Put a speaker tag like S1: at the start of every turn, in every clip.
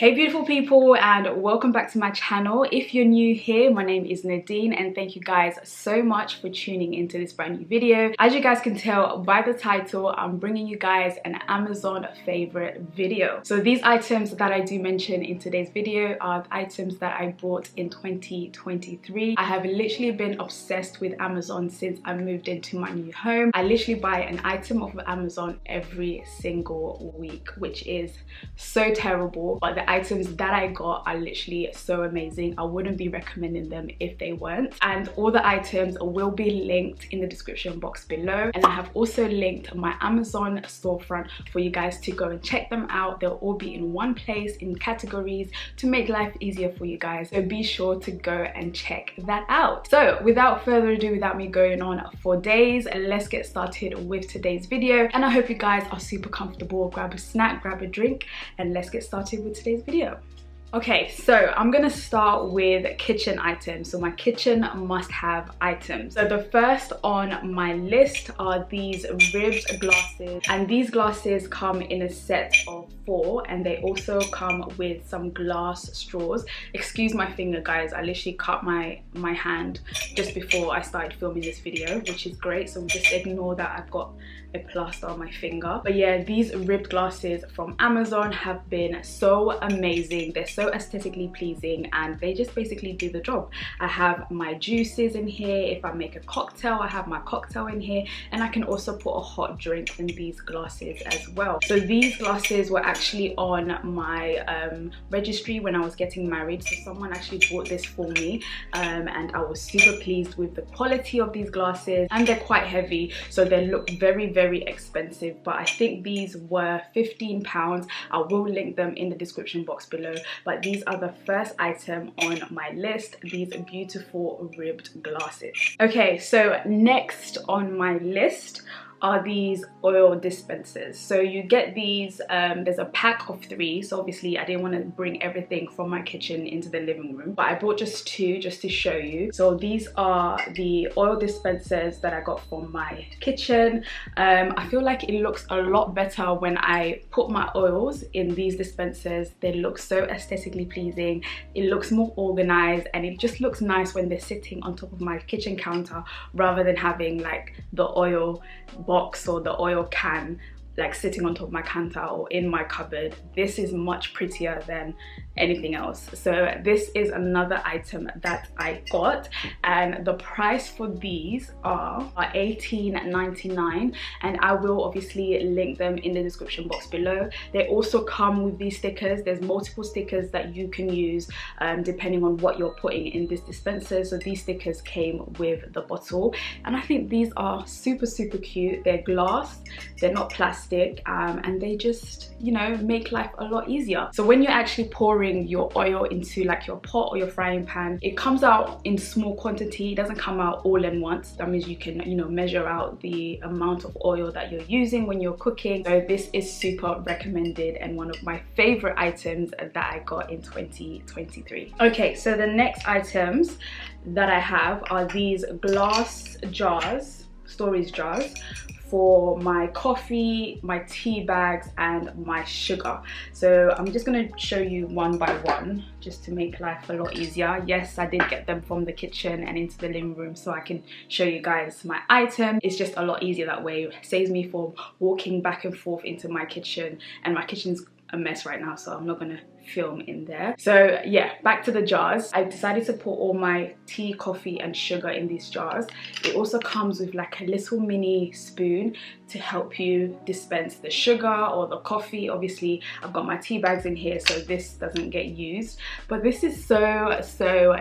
S1: Hey beautiful people, and welcome back to my channel. If you're new here, my name is Nadine and thank you guys so much for tuning into this brand new video. As you guys can tell by the title, I'm bringing you guys an Amazon favorite video. So these items that I do mention in today's video are the items that I bought in 2023. I have literally been obsessed with Amazon since I moved into my new home. I literally buy an item off of Amazon every single week, which is so terrible, but the items that I got are literally so amazing. I wouldn't be recommending them if they weren't. And all the items will be linked in the description box below, and I have also linked my Amazon storefront for you guys to go and check them out. They'll all be in one place in categories to make life easier for you guys, so be sure to go and check that out. So without further ado, without me going on for days, let's get started with today's video. And I hope you guys are super comfortable. Grab a snack, grab a drink, and let's get started with today's video. Okay, so I'm gonna start with kitchen items. So my kitchen must-have items. So the first on my list are these ribbed glasses, and these glasses come in a set of 4, and they also come with some glass straws. Excuse my finger, guys, I literally cut my hand just before I started filming this video, which is great, so just ignore that I've got a plaster on my finger. But yeah, these ribbed glasses from Amazon have been so amazing. They're so aesthetically pleasing and they just basically do the job. I have my juices in here. If I make a cocktail, I have my cocktail in here, and I can also put a hot drink in these glasses as well. So these glasses were actually on my registry when I was getting married, so someone actually bought this for me, and I was super pleased with the quality of these glasses, and they're quite heavy, so they look very expensive, but I think these were £15. I will link them in the description box below, but these are the first item on my list, these beautiful ribbed glasses. Okay, so next on my list are these oil dispensers. So you get these, there's a pack of 3, so obviously I didn't want to bring everything from my kitchen into the living room, but I bought just 2 just to show you. So these are the oil dispensers that I got from my kitchen. I feel like it looks a lot better when I put my oils in these dispensers. They look so aesthetically pleasing, it looks more organized, and it just looks nice when they're sitting on top of my kitchen counter rather than having like the oil box or the oil can like sitting on top of my counter or in my cupboard. This is much prettier than anything else. So this is another item that I got, and the price for these are $18.99, and I will obviously link them in the description box below. They also come with these stickers. There's multiple stickers that you can use depending on what you're putting in this dispenser. So these stickers came with the bottle, and I think these are super cute. They're glass, they're not plastic, and they just, you know, make life a lot easier. So when you're actually pouring your oil into like your pot or your frying pan, it comes out in small quantity. It doesn't come out all in once. That means you can, you know, measure out the amount of oil that you're using when you're cooking. So this is super recommended and one of my favorite items that I got in 2023. Okay, so the next items that I have are these glass jars, storage jars, for my coffee, my tea bags, and my sugar. So I'm just gonna show you one by one just to make life a lot easier. Yes, I did get them from the kitchen and into the living room so I can show you guys my item. It's just a lot easier that way. It saves me from walking back and forth into my kitchen, and my kitchen's a mess right now, so I'm not gonna film in there. So yeah, back to the jars. I decided to put all my tea, coffee, and sugar in these jars. It also comes with like a little mini spoon to help you dispense the sugar or the coffee. Obviously I've got my tea bags in here, so this doesn't get used, but this is so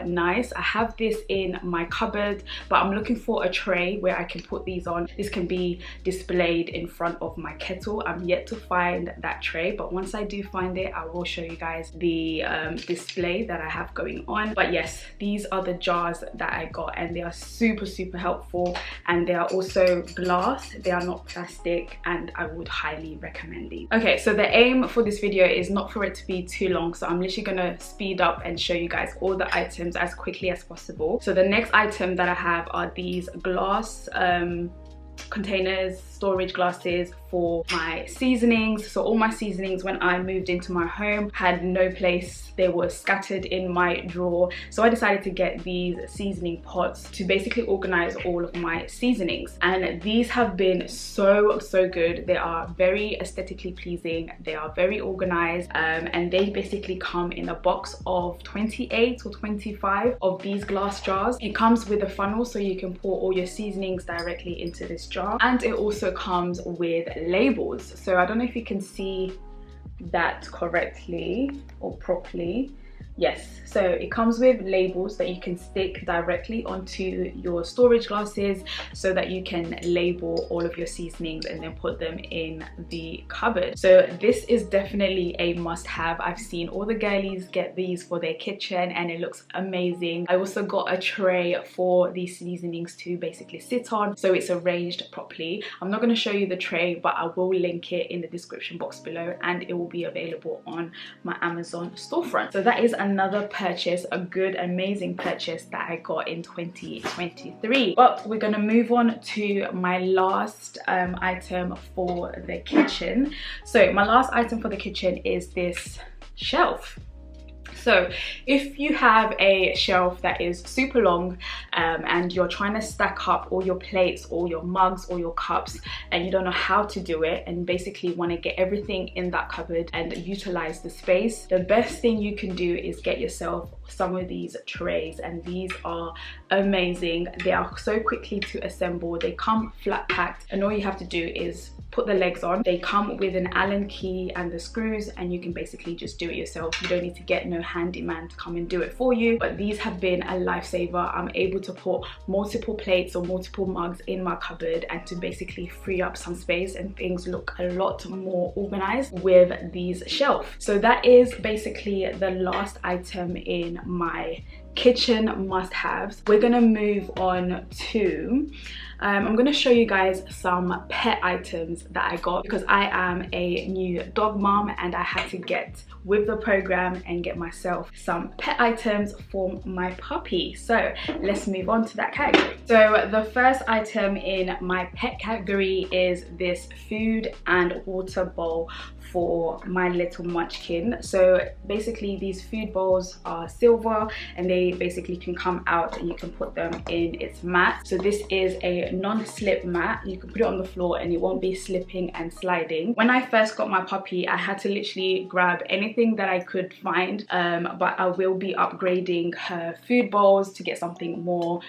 S1: nice. I have this in my cupboard, but I'm looking for a tray where I can put these on. This can be displayed in front of my kettle. I'm yet to find that tray, but once I do find it, I will show you guys the display that I have going on. But yes, these are the jars that I got, and they are super helpful, and they are also glass, they are not plastic, and I would highly recommend these. Okay, so the aim for this video is not for it to be too long, so I'm literally gonna speed up and show you guys all the items as quickly as possible. So the next item that I have are these glass containers, storage glasses for my seasonings. So all my seasonings, when I moved into my home, had no place. They were scattered in my drawer. So I decided to get these seasoning pots to basically organize all of my seasonings. And these have been so good. They are very aesthetically pleasing. They are very organized, and they basically come in a box of 28 or 25 of these glass jars. It comes with a funnel so you can pour all your seasonings directly into this jar, and it also comes with labels. So I don't know if you can see that correctly or properly. Yes, so it comes with labels that you can stick directly onto your storage glasses so that you can label all of your seasonings and then put them in the cupboard. So this is definitely a must-have. I've seen all the girlies get these for their kitchen and it looks amazing. I also got a tray for these seasonings to basically sit on, so it's arranged properly. I'm not going to show you the tray, but I will link it in the description box below, and it will be available on my Amazon storefront. So that is another purchase, a good amazing purchase that I got in 2023. But we're gonna move on to my last item for the kitchen. So my last item for the kitchen is this shelf. So if you have a shelf that is super long and you're trying to stack up all your plates or your mugs or your cups and you don't know how to do it, and basically want to get everything in that cupboard and utilize the space, the best thing you can do is get yourself some of these trays, and these are amazing. They are so quickly to assemble. They come flat packed and all you have to do is put the legs on. They come with an Allen key and the screws, and you can basically just do it yourself. You don't need to get no handyman to come and do it for you. But these have been a lifesaver. I'm able to put multiple plates or multiple mugs in my cupboard and to basically free up some space, and things look a lot more organized with these shelves. So that is basically the last item in my kitchen must-haves. We're gonna move on to I'm gonna show you guys some pet items that I got because I am a new dog mom and I had to get with the program and get myself some pet items for my puppy. So let's move on to that category. So the first item in my pet category is this food and water bowl for my little munchkin. So basically these food bowls are silver and they basically can come out and you can put them in its mat. So this is a non-slip mat. You can put it on the floor and it won't be slipping and sliding. When I first got my puppy, I had to literally grab anything that I could find, but I will be upgrading her food bowls to get something more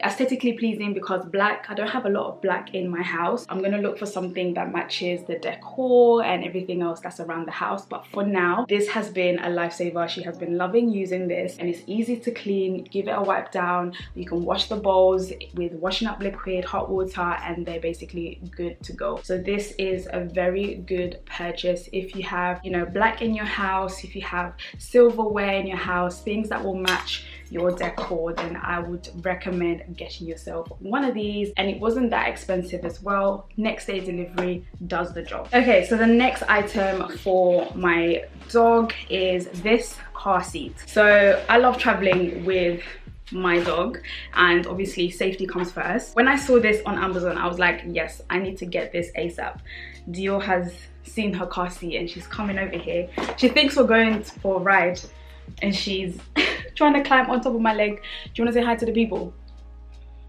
S1: aesthetically pleasing, because black, I don't have a lot of black in my house. I'm gonna look for something that matches the decor and everything else that's around the house, but for now this has been a lifesaver. She has been loving using this and it's easy to clean. Give it a wipe down, you can wash the bowls with washing up liquid, hot water, and they're basically good to go. So this is a very good purchase if you have, you know, black in your house, if you have silverware in your house, things that will match your decor, then I would recommend getting yourself one of these. And it wasn't that expensive as well. Next day delivery does the job. Okay, so the next item for my dog is this car seat. So I love traveling with my dog and obviously safety comes first. When I saw this on Amazon, I was like, yes, I need to get this ASAP. Dior has seen her car seat and she's coming over here. She thinks we're going for a ride and she's trying to climb on top of my leg. Do you want to say hi to the people?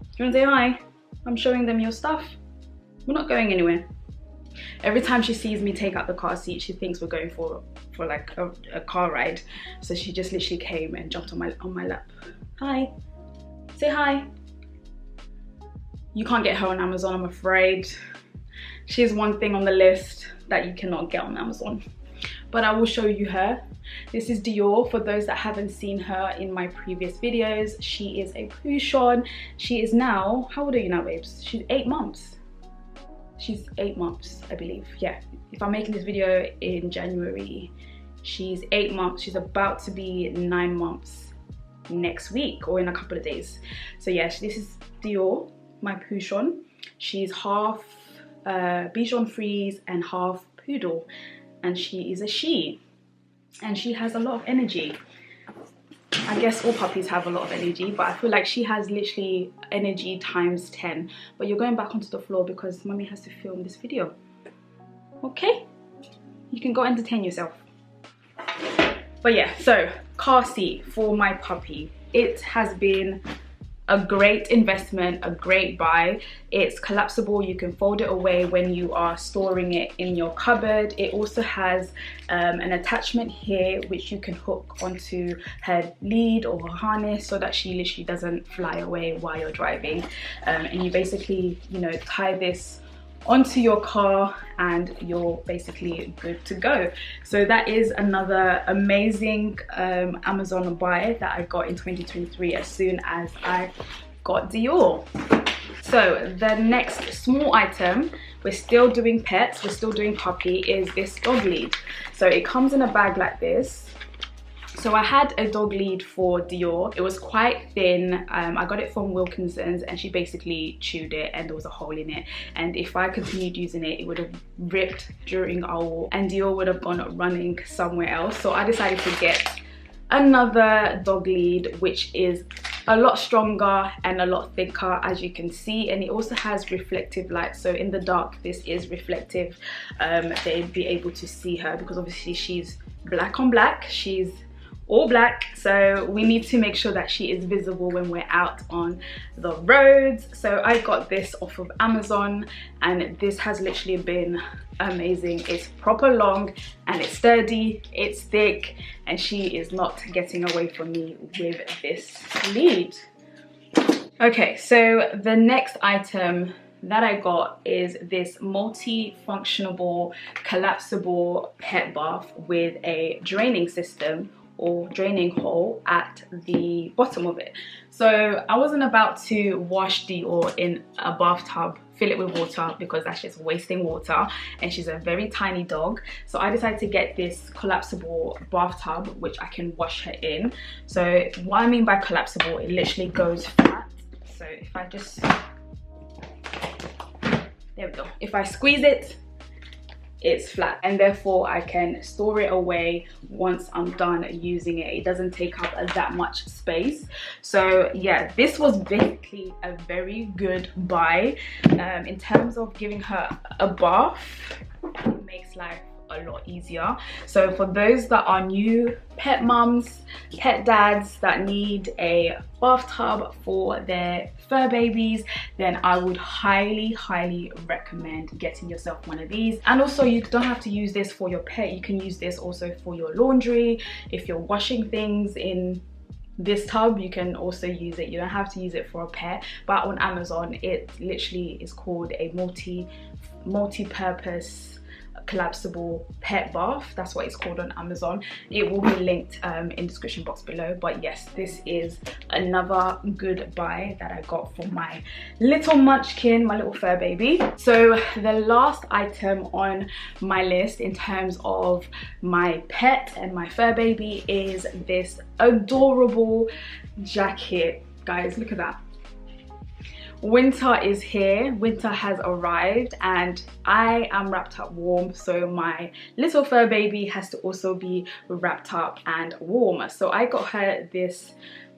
S1: Do you want to say hi? I'm showing them your stuff. We're not going anywhere. Every time she sees me take out the car seat, she thinks we're going for like a car ride. So she just literally came and jumped on my lap. Hi. Say hi. You can't get her on Amazon, I'm afraid. She's one thing on the list that you cannot get on Amazon. But I will show you her. This is Dior. For those that haven't seen her in my previous videos, she is a Pouchon. She is now, how old are you now, babes? She's 8 months. She's 8 months, I believe. Yeah, if I'm making this video in January, she's 8 months. She's about to be 9 months next week or in a couple of days. So yes, this is Dior, my Pouchon. She's half Bichon Frise and half Poodle. And she is a she, and she has a lot of energy. I guess all puppies have a lot of energy, but I feel like she has literally energy times 10. But you're going back onto the floor because mommy has to film this video. Okay, you can go entertain yourself. But yeah, so car seat for my puppy. It has been a great investment, a great buy. It's collapsible, you can fold it away when you are storing it in your cupboard. It also has an attachment here which you can hook onto her lead or her harness so that she literally doesn't fly away while you're driving. And you basically, you know, tie this onto your car and you're basically good to go. So that is another amazing Amazon buy that I got in 2023 as soon as I got Dior. So the next small item, we're still doing pets, we're still doing puppy, is this dog lead. So it comes in a bag like this. So I had a dog lead for Dior. It was quite thin. I got it from Wilkinson's and she basically chewed it and there was a hole in it. And if I continued using it, it would have ripped during our walk and Dior would have gone running somewhere else. So I decided to get another dog lead, which is a lot stronger and a lot thicker, as you can see, and it also has reflective light. So in the dark, this is reflective. They'd be able to see her because obviously she's black on black. She's all black, so we need to make sure that she is visible when we're out on the roads. So I got this off of Amazon and this has literally been amazing. It's proper long and it's sturdy, it's thick, and she is not getting away from me with this lead. Okay, so the next item that I got is this multi-functional collapsible pet bath with a draining system or draining hole at the bottom of it. So I wasn't about to wash Dior in a bathtub, fill it with water, because that's just wasting water, and she's a very tiny dog. So I decided to get this collapsible bathtub which I can wash her in. So what I mean by collapsible, it literally goes flat. So if I just, there we go, if I squeeze it, it's flat, and therefore I can store it away once I'm done using it. It doesn't take up that much space. So yeah, this was basically a very good buy. In terms of giving her a bath, it makes life a lot easier. So for those that are new pet mums, pet dads that need a bathtub for their fur babies, then I would highly recommend getting yourself one of these. And also, you don't have to use this for your pet, you can use this also for your laundry. If you're washing things in this tub, you can also use it. You don't have to use it for a pet, but on Amazon it literally is called a multi-purpose collapsible pet bath. That's what it's called on Amazon. It will be linked in description box below. But yes, this is another good buy that I got for my little munchkin, my little fur baby. So the last item on my list in terms of my pet and my fur baby is this adorable jacket. Guys, look at that. Winter is here, winter has arrived, and I am wrapped up warm, so my little fur baby has to also be wrapped up and warm. So I got her this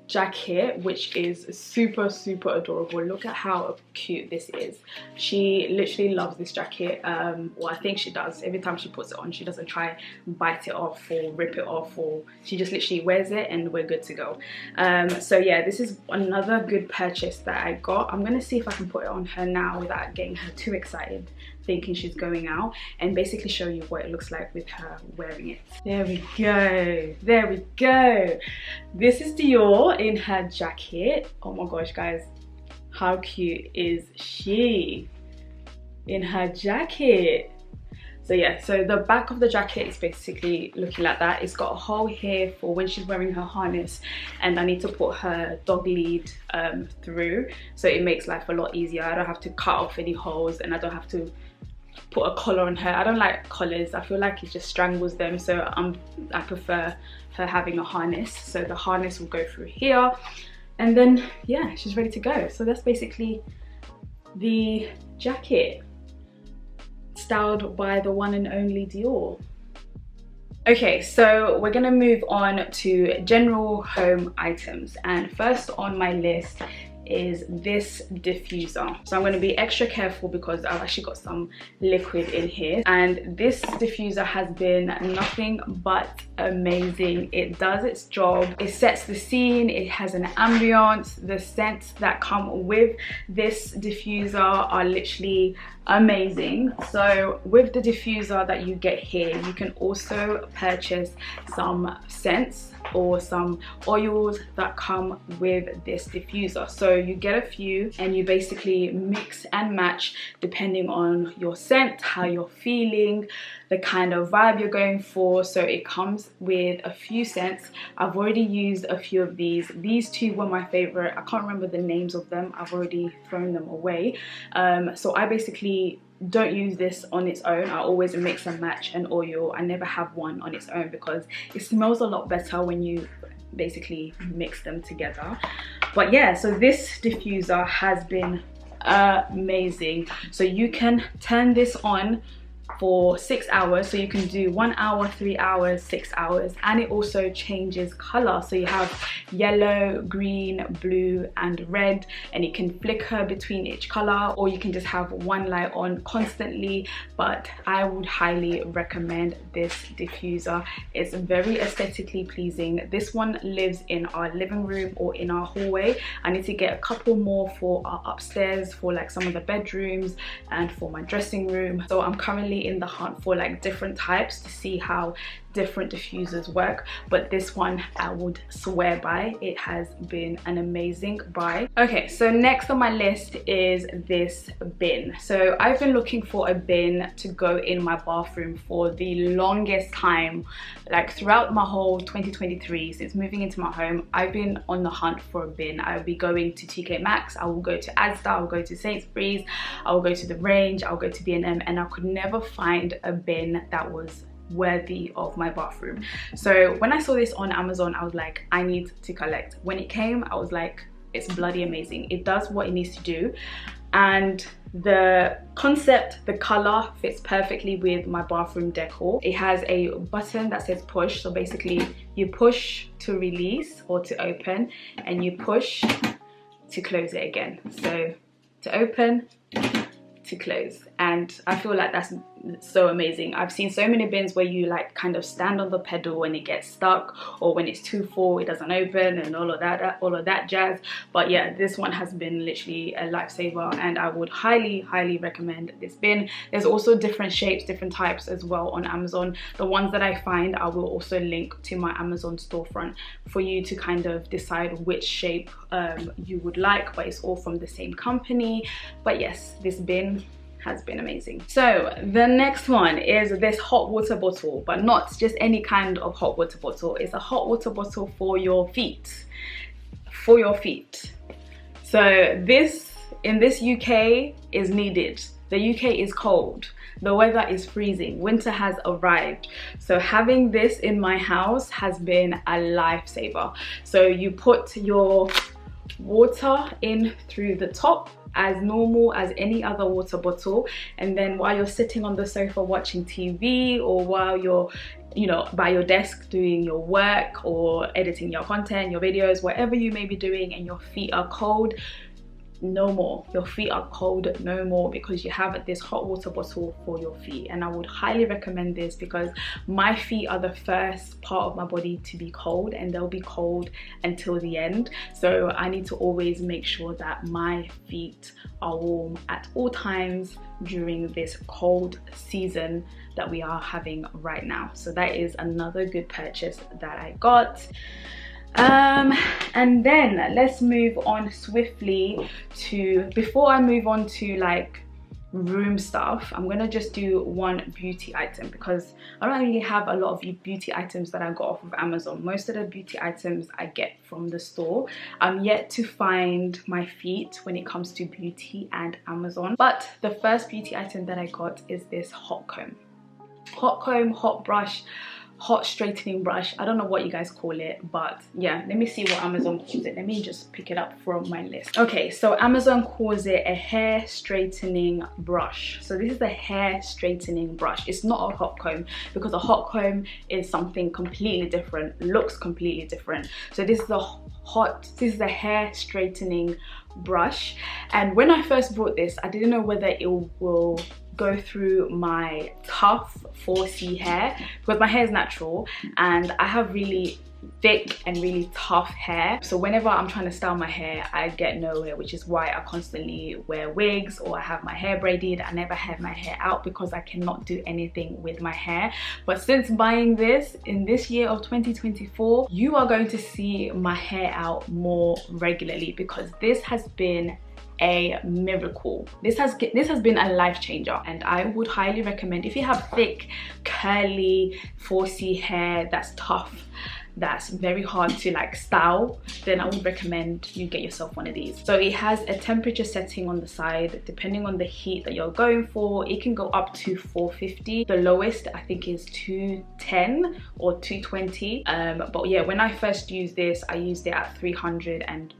S1: jacket, which is super adorable. Look at how cute this is. She literally loves this jacket. Well, I think she does. Every time she puts it on, she doesn't try and bite it off or rip it off, or she just literally wears it and we're good to go. So yeah, this is another good purchase that I got. I'm gonna see if I can put it on her now without getting her too excited thinking she's going out, and basically show you what it looks like with her wearing it. There we go, there we go. This is Dior in her jacket. Oh my gosh, guys, how cute is she in her jacket? So yeah, so the back of the jacket is basically looking like that. It's got a hole here for when she's wearing her harness, and I need to put her dog lead through, so it makes life a lot easier. I don't have to cut off any holes, and I don't have to put a collar on her. I don't like collars, I feel like it just strangles them, so I prefer her having a harness. So the harness will go through here, and then yeah, she's ready to go. So that's basically the jacket, styled by the one and only Dior. Okay, so we're gonna move on to general home items, and first on my list is this diffuser. So I'm going to be extra careful because I've actually got some liquid in here, and this diffuser has been nothing but amazing. It does its job. It sets the scene. It has an ambience. The scents that come with this diffuser are literally amazing. So with the diffuser that you get here, you can also purchase some scents or some oils that come with this diffuser. So you get a few and you basically mix and match depending on your scent, how you're feeling, the kind of vibe you're going for. So it comes with a few scents. I've already used a few of these. These two were my favorite. I can't remember the names of them. I've already thrown them away. So I basically don't use this on its own. I always mix and match an oil. I never have one on its own because it smells a lot better when you basically mix them together. But yeah, so this diffuser has been amazing. So you can turn this on for 6 hours, so you can do 1 hour, 3 hours, 6 hours, and it also changes color. So you have yellow, green, blue and red, and it can flicker between each color, or you can just have one light on constantly. But I would highly recommend this diffuser. It's very aesthetically pleasing. This one lives in our living room or in our hallway. I need to get a couple more for our upstairs, for like some of the bedrooms and for my dressing room. So I'm currently in the hunt for like different types to see how different diffusers work, but this one I would swear by. It has been an amazing buy. Okay, so next on my list is this bin. So I've been looking for a bin to go in my bathroom for the longest time. Like throughout my whole 2023, since moving into my home, I've been on the hunt for a bin. I'll be going to TK Maxx, I will go to Asda, I'll go to Sainsbury's, I will go to the Range, I'll go to B&M, and I could never find a bin that was worthy of my bathroom. So when I saw this on Amazon, I was like, I need to collect. When it came, I was like, it's bloody amazing. It does what it needs to do, and the concept, the color fits perfectly with my bathroom decor. It has a button that says push, so basically you push to release or to open, and you push to close it again. So to open, to close, and I feel like that's so amazing. I've seen so many bins where you like kind of stand on the pedal and it gets stuck, or when it's too full it doesn't open and all of that jazz. But yeah, this one has been literally a lifesaver, and I would highly recommend this bin. There's also different shapes, different types as well on Amazon. The ones that I find, I will also link to my Amazon storefront for you to kind of decide which shape you would like, but it's all from the same company. But yes, this bin has been amazing. So the next one is this hot water bottle, but not just any kind of hot water bottle. It's a hot water bottle for your feet. For your feet. So this, in this UK, is needed. The UK is cold. The weather is freezing. Winter has arrived. So having this in my house has been a lifesaver. So you put your water in through the top as normal as any other water bottle, and then while you're sitting on the sofa watching TV, or while you're, you know, by your desk doing your work or editing your content, your videos, whatever you may be doing, and your feet are cold, no more. Your feet are cold no more, because you have this hot water bottle for your feet. And I would highly recommend this because my feet are the first part of my body to be cold, and they'll be cold until the end. So I need to always make sure that my feet are warm at all times during this cold season that we are having right now. So that is another good purchase that I got. And then let's move on swiftly to, before I move on to like room stuff, I'm gonna just do one beauty item, because I don't really have a lot of beauty items that I got off of Amazon. Most of the beauty items I get from the store. I'm yet to find my feet when it comes to beauty and Amazon. But the first beauty item that I got is this hot comb, hot brush, hot straightening brush. I don't know what you guys call it, but yeah, let me see what Amazon calls it. Let me just pick it up from my list. Okay, so Amazon calls it a hair straightening brush. So this is a hair straightening brush. It's not a hot comb, because a hot comb is something completely different, looks completely different. So this is a hot. This is a hair straightening brush, and when I first bought this, I didn't know whether it will go through my tough 4C hair, because my hair is natural and I have really thick and really tough hair, so whenever I'm trying to style my hair I get nowhere, which is why I constantly wear wigs or I have my hair braided. I never have my hair out because I cannot do anything with my hair. But since buying this in this year of 2024, you are going to see my hair out more regularly, because this has been a miracle. This has been a life changer, and I would highly recommend, if you have thick curly 4C hair that's tough, that's very hard to like style, then I would recommend you get yourself one of these. So it has a temperature setting on the side. Depending on the heat that you're going for, it can go up to 450. The lowest I think is 210 or 220, but yeah, when I first used this, I used it at 300 and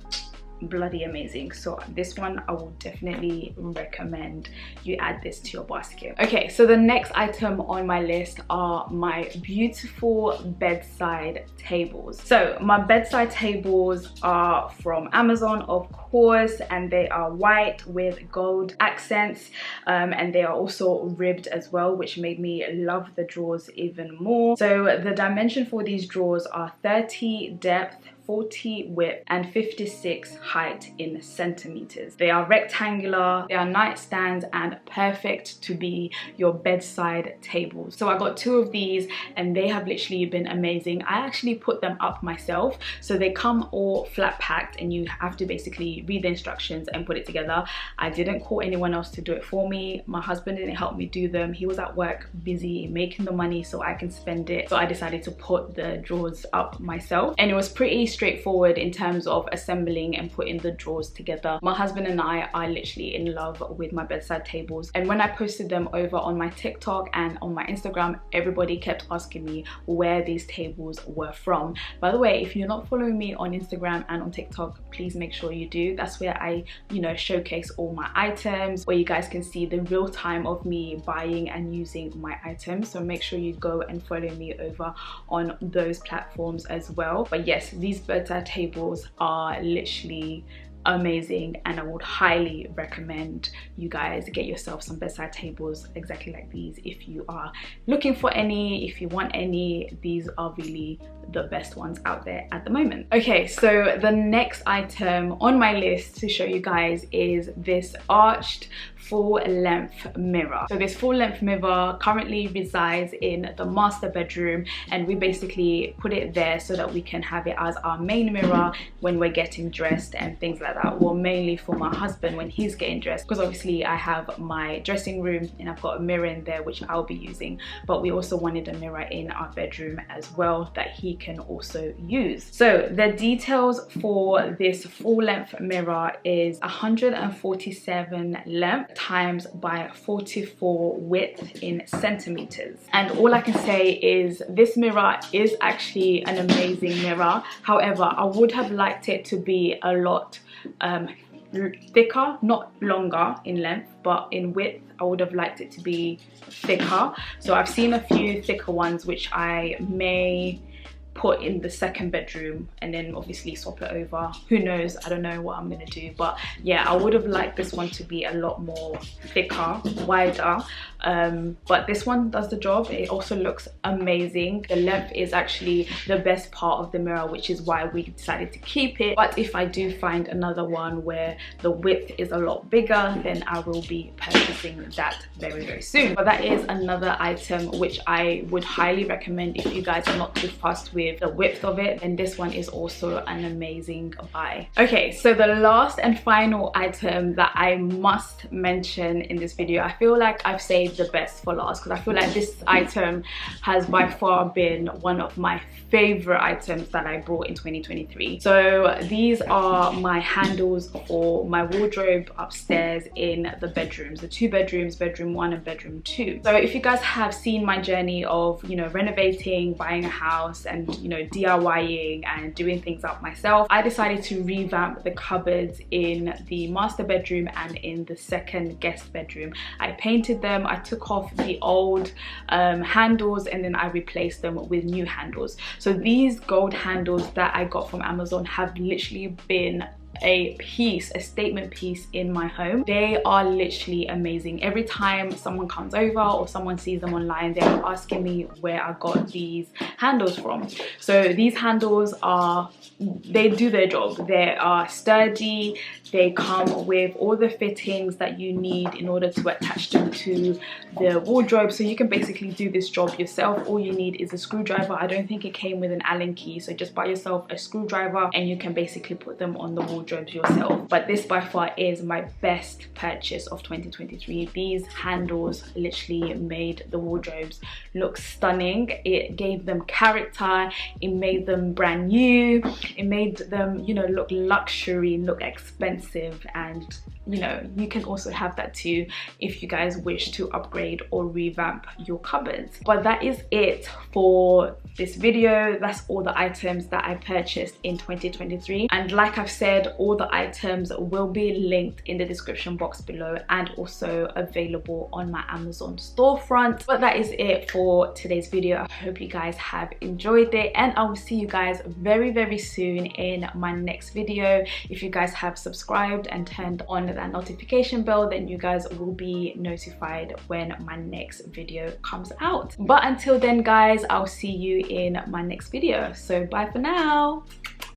S1: bloody amazing. So this one I will definitely recommend you add this to your basket. Okay, so the next item on my list are my beautiful bedside tables. So my bedside tables are from Amazon, of course, and they are white with gold accents, and they are also ribbed as well, which made me love the drawers even more. So the dimension for these drawers are 30 depth, 40 width and 56 height in centimeters. They are rectangular, they are nightstands and perfect to be your bedside tables. So I got two of these and they have literally been amazing. I actually put them up myself, so they come all flat packed and you have to basically read the instructions and put it together. I didn't call anyone else to do it for me. My husband didn't help me do them. He was at work busy making the money so I can spend it, so I decided to put the drawers up myself, and it was pretty straightforward in terms of assembling and putting the drawers together. My husband and I are literally in love with my bedside tables, and when I posted them over on my TikTok and on my Instagram, everybody kept asking me where these tables were from. By the way, if you're not following me on Instagram and on TikTok, please make sure you do. That's where I, showcase all my items, where you guys can see the real time of me buying and using my items. So make sure you go and follow me over on those platforms as well. But yes, these bedside tables are literally amazing, and I would highly recommend you guys get yourself some bedside tables exactly like these. If you are looking for any, if you want any, these are really the best ones out there at the moment. Okay, so the next item on my list to show you guys is this arched full-length mirror. So this full-length mirror currently resides in the master bedroom, and we basically put it there so that we can have it as our main mirror when we're getting dressed and things like that. Well, mainly for my husband when he's getting dressed, because obviously I have my dressing room and I've got a mirror in there which I'll be using, but we also wanted a mirror in our bedroom as well that he can also use. So the details for this full-length mirror is 147 length times by 44 width in centimeters, and all I can say is this mirror is actually an amazing mirror. However, I would have liked it to be a lot thicker, not longer in length, but in width I would have liked it to be thicker. So I've seen a few thicker ones which I may put in the second bedroom and then obviously swap it over. Who knows, I don't know what I'm gonna do, but yeah, I would have liked this one to be a lot more thicker, wider, but this one does the job. It also looks amazing. The length is actually the best part of the mirror, which is why we decided to keep it. But if I do find another one where the width is a lot bigger, then I will be purchasing that very, very soon. But that is another item which I would highly recommend if you guys are not too fussed with the width of it, and this one is also an amazing buy. Okay, so the last and final item that I must mention in this video, I feel like I've saved the best for last, because I feel like this item has by far been one of my favorite items that I bought in 2023. So these are my handles for my wardrobe upstairs in the bedrooms, the two bedrooms, bedroom 1 and bedroom 2. So if you guys have seen my journey of renovating, buying a house and and, you know, DIYing and doing things up myself, I decided to revamp the cupboards in the master bedroom and in the second guest bedroom. I painted them, I took off the old handles, and then I replaced them with new handles. So these gold handles that I got from Amazon have literally been a statement piece in my home. They are literally amazing. Every time someone comes over or someone sees them online, they're asking me where I got these handles from. So these handles they do their job. They are sturdy, they come with all the fittings that you need in order to attach them to the wardrobe, so you can basically do this job yourself. All you need is a screwdriver. I don't think it came with an Allen key, so just buy yourself a screwdriver and you can basically put them on the wardrobes yourself. But this by far is my best purchase of 2023. These handles literally made the wardrobes look stunning. It gave them character, it made them brand new, it made them, you know, look luxury, look expensive. And you know, you can also have that too if you guys wish to upgrade or revamp your cupboards. But that is it for this video. That's all the items that I purchased in 2023, and like I've said, all the items will be linked in the description box below and also available on my Amazon storefront. But that is it for today's video. I hope you guys have enjoyed it, and I will see you guys very soon in my next video. If you guys have subscribed and turned on that notification bell, then you guys will be notified when my next video comes out. But until then guys, I'll see you in my next video. So bye for now.